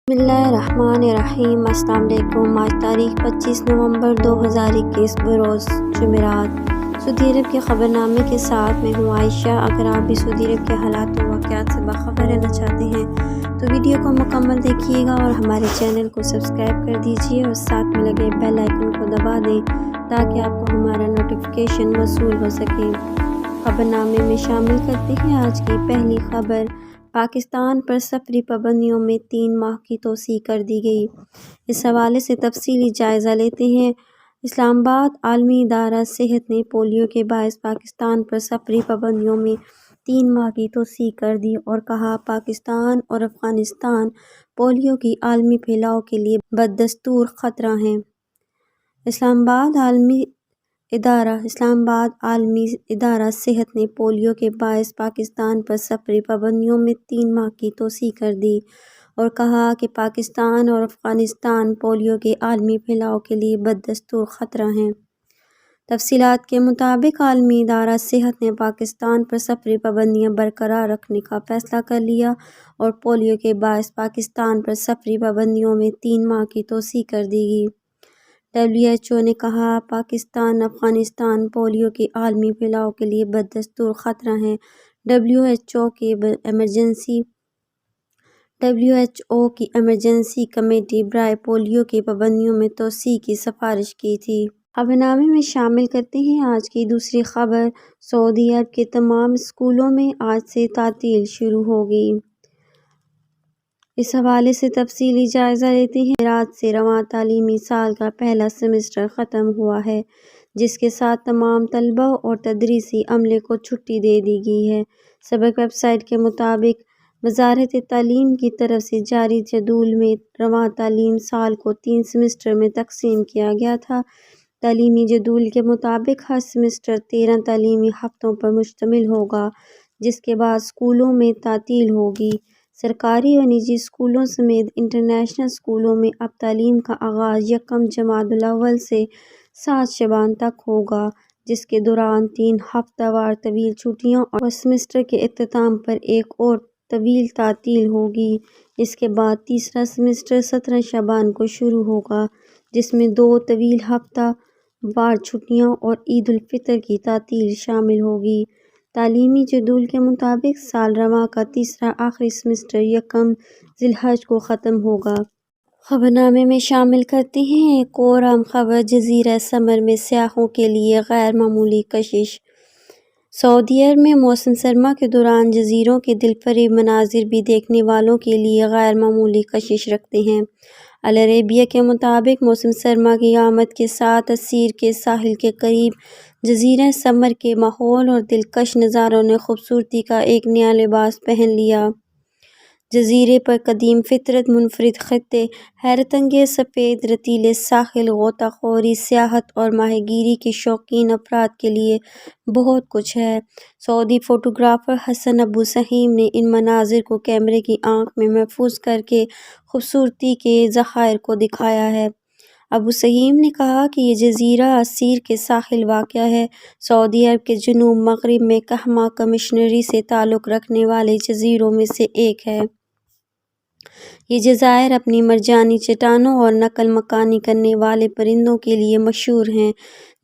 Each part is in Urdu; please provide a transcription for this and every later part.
بسم اللہ الرحمن الرحیم۔ السلام علیکم۔ آج تاریخ 25 نومبر 2021 بروز جمعرات۔ سعودی عرب کے خبر نامے کے ساتھ میں ہوں عائشہ۔ اگر آپ بھی سعودی عرب کے حالات و واقعات سے باخبر رہنا چاہتے ہیں تو ویڈیو کو مکمل دیکھیے گا اور ہمارے چینل کو سبسکرائب کر دیجیے اور ساتھ میں لگے بیل آئیکن کو دبا دیں تاکہ آپ کو ہمارا نوٹیفیکیشن موصول ہو سکے۔ خبر نامے میں شامل کرتے ہیں آج کی پہلی خبر۔ پاکستان پر سفری پابندیوں میں 3 ماہ کی توسیع کر دی گئی۔ اس حوالے سے تفصیلی جائزہ لیتے ہیں۔ اسلام آباد عالمی ادارہ صحت نے پولیو کے باعث پاکستان پر سفری پابندیوں میں 3 ماہ کی توسیع کر دی اور کہا پاکستان اور افغانستان پولیو کی عالمی پھیلاؤ کے لیے بدستور خطرہ ہیں۔ اسلام آباد عالمی ادارہ صحت نے پولیو کے باعث پاکستان پر سفری پابندیوں میں 3 ماہ کی توسیع کر دی اور کہا کہ پاکستان اور افغانستان پولیو کے عالمی پھیلاؤ کے لیے بدستور خطرہ ہیں۔ تفصیلات کے مطابق عالمی ادارہ صحت نے پاکستان پر سفری پابندیاں برقرار رکھنے کا فیصلہ کر لیا اور پولیو کے باعث پاکستان پر سفری پابندیوں میں 3 ماہ کی توسیع کر دی گئی۔ WHO نے کہا پاکستان افغانستان پولیو کے عالمی پھیلاؤ کے لیے بدستور خطرہ ہیں۔ WHO کی ایمرجنسی کمیٹی برائے پولیو کی پابندیوں میں توسیع کی سفارش کی تھی۔ خبر نامے میں شامل کرتے ہیں آج کی دوسری خبر۔ سعودی عرب کے تمام اسکولوں میں آج سے تعطیل شروع ہو گئی۔ اس حوالے سے تفصیلی جائزہ لیتے ہیں۔ رات سے رواں تعلیمی سال کا پہلا سیمسٹر ختم ہوا ہے جس کے ساتھ تمام طلبہ اور تدریسی عملے کو چھٹی دے دی گئی ہے۔ سبق ویب سائٹ کے مطابق وزارت تعلیم کی طرف سے جاری جدول میں رواں تعلیمی سال کو 3 سیمسٹر میں تقسیم کیا گیا تھا۔ تعلیمی جدول کے مطابق ہر سیمسٹر 13 تعلیمی ہفتوں پر مشتمل ہوگا جس کے بعد اسکولوں میں تعطیل ہوگی۔ سرکاری و نجی اسکولوں سمیت انٹرنیشنل اسکولوں میں اب تعلیم کا آغاز 1 جمادی الاول سے 7 شعبان تک ہوگا جس کے دوران 3 ہفتہ وار طویل چھٹیاں اور سیمسٹر کے اختتام پر ایک اور طویل تعطیل ہوگی۔ اس کے بعد تیسرا سیمسٹر 17 شعبان کو شروع ہوگا جس میں 2 طویل ہفتہ وار چھٹیاں اور عید الفطر کی تعطیل شامل ہوگی۔ تعلیمی جدول کے مطابق سال رواں کا تیسرا آخری سیمسٹر 1 ذی الحجہ کو ختم ہوگا۔ خبر نامے میں شامل کرتے ہیں ایک اور اہم خبر۔ جزیرہ سمر میں سیاحوں کے لیے غیر معمولی کشش۔ سعودی عرب میں موسم سرما کے دوران جزیروں کے دلفریب مناظر بھی دیکھنے والوں کے لیے غیر معمولی کشش رکھتے ہیں۔ العربیہ کے مطابق موسم سرما کی آمد کے ساتھ عسیر کے ساحل کے قریب جزیرہ سمر کے ماحول اور دلکش نظاروں نے خوبصورتی کا ایک نیا لباس پہن لیا۔ جزیرے پر قدیم فطرت، منفرد خطے، حیرت انگیز سفید رتیلے ساحل، غوطہ خوری، سیاحت اور ماہی گیری کے شوقین افراد کے لیے بہت کچھ ہے۔ سعودی فوٹوگرافر حسن ابو سہیم نے ان مناظر کو کیمرے کی آنکھ میں محفوظ کر کے خوبصورتی کے ظہائر کو دکھایا ہے۔ ابو سہیم نے کہا کہ یہ جزیرہ عسیر کے ساحل واقع ہے۔ سعودی عرب کے جنوب مغرب میں کہمہ کمشنری سے تعلق رکھنے والے جزیروں میں سے ایک ہے۔ یہ جزائر اپنی مرجانی چٹانوں اور نقل مکانی کرنے والے پرندوں کے لیے مشہور ہیں۔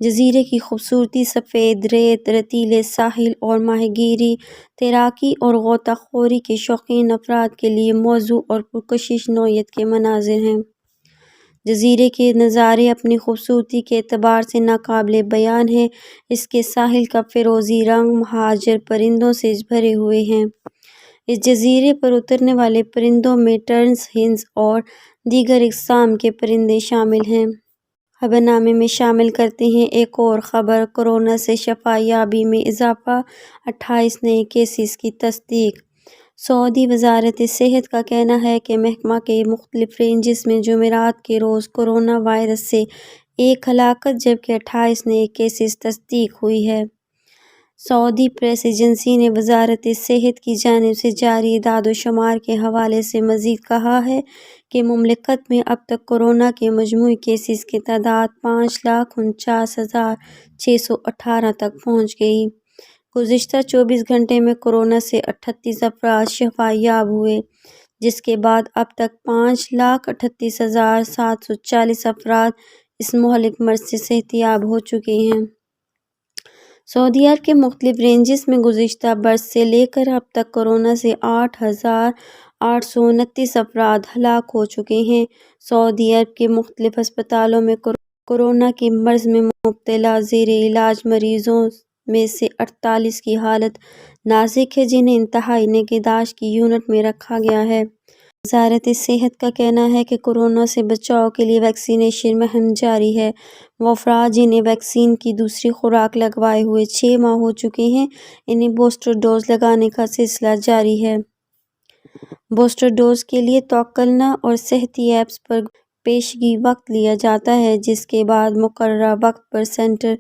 جزیرے کی خوبصورتی سفید ریت، رتیلے ساحل اور ماہی گیری، تیراکی اور غوطہ خوری کے شوقین افراد کے لیے موزوں اور پرکشش نوعیت کے مناظر ہیں۔ جزیرے کے نظارے اپنی خوبصورتی کے اعتبار سے ناقابل بیان ہیں۔ اس کے ساحل کا فیروزی رنگ مہاجر پرندوں سے بھرے ہوئے ہیں۔ اس جزیرے پر اترنے والے پرندوں میں ٹرنز، ہنس اور دیگر اقسام کے پرندے شامل ہیں۔ خبر نامے میں شامل کرتے ہیں ایک اور خبر۔ کورونا سے شفا یابی میں اضافہ، 28 نئے کیسز کی تصدیق۔ سعودی وزارت صحت کا کہنا ہے کہ محکمہ کے مختلف رینجز میں جمعرات کے روز کورونا وائرس سے 1 ہلاکت جبکہ 28 نئے کیسز تصدیق ہوئی ہے۔ سعودی پریس ایجنسی نے وزارت صحت کی جانب سے جاری اعداد و شمار کے حوالے سے مزید کہا ہے کہ مملکت میں اب تک کورونا کے مجموعی کیسز کی تعداد 5,49,618 تک پہنچ گئی۔ گزشتہ 24 گھنٹے میں کورونا سے 38 افراد شفا یاب ہوئے جس کے بعد اب تک 5,38,740 افراد اس مہلک مرض سے صحت یاب ہو چکے ہیں۔ سعودی عرب کے مختلف رینجز میں گزشتہ برس سے لے کر اب تک کورونا سے 8,829 افراد ہلاک ہو چکے ہیں۔ سعودی عرب کے مختلف ہسپتالوں میں کورونا کے مرض میں مبتلا زیر علاج مریضوں میں سے 48 کی حالت نازک ہے، جنہیں انتہائی نگہداشت کی یونٹ میں رکھا گیا ہے۔ وزارت صحت کا کہنا ہے کہ کورونا سے بچاؤ کے لیے ویکسینیشن مہم جاری ہے۔ وہ افراد جنہیں ویکسین کی دوسری خوراک لگوائے ہوئے 6 ماہ ہو چکے ہیں، انہیں بوسٹر ڈوز لگانے کا سلسلہ جاری ہے۔ بوسٹر ڈوز کے لیے توکلنا اور صحتی ایپس پر پیشگی وقت لیا جاتا ہے، جس کے بعد مقررہ وقت پر سینٹر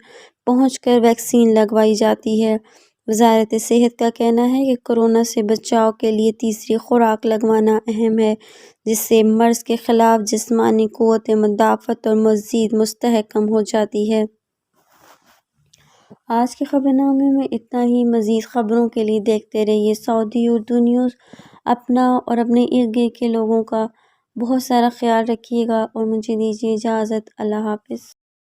پہنچ کر ویکسین لگوائی جاتی ہے۔ وزارت صحت کا کہنا ہے کہ کورونا سے بچاؤ کے لیے تیسری خوراک لگوانا اہم ہے، جس سے مرض کے خلاف جسمانی قوت مدافعت اور مزید مستحکم ہو جاتی ہے۔ آج کے خبرنامے میں اتنا ہی۔ مزید خبروں کے لیے دیکھتے رہیے سعودی اردو نیوز۔ اپنا اور اپنے ارد گرد کے لوگوں کا بہت سارا خیال رکھیے گا اور مجھے دیجیے اجازت۔ اللہ حافظ۔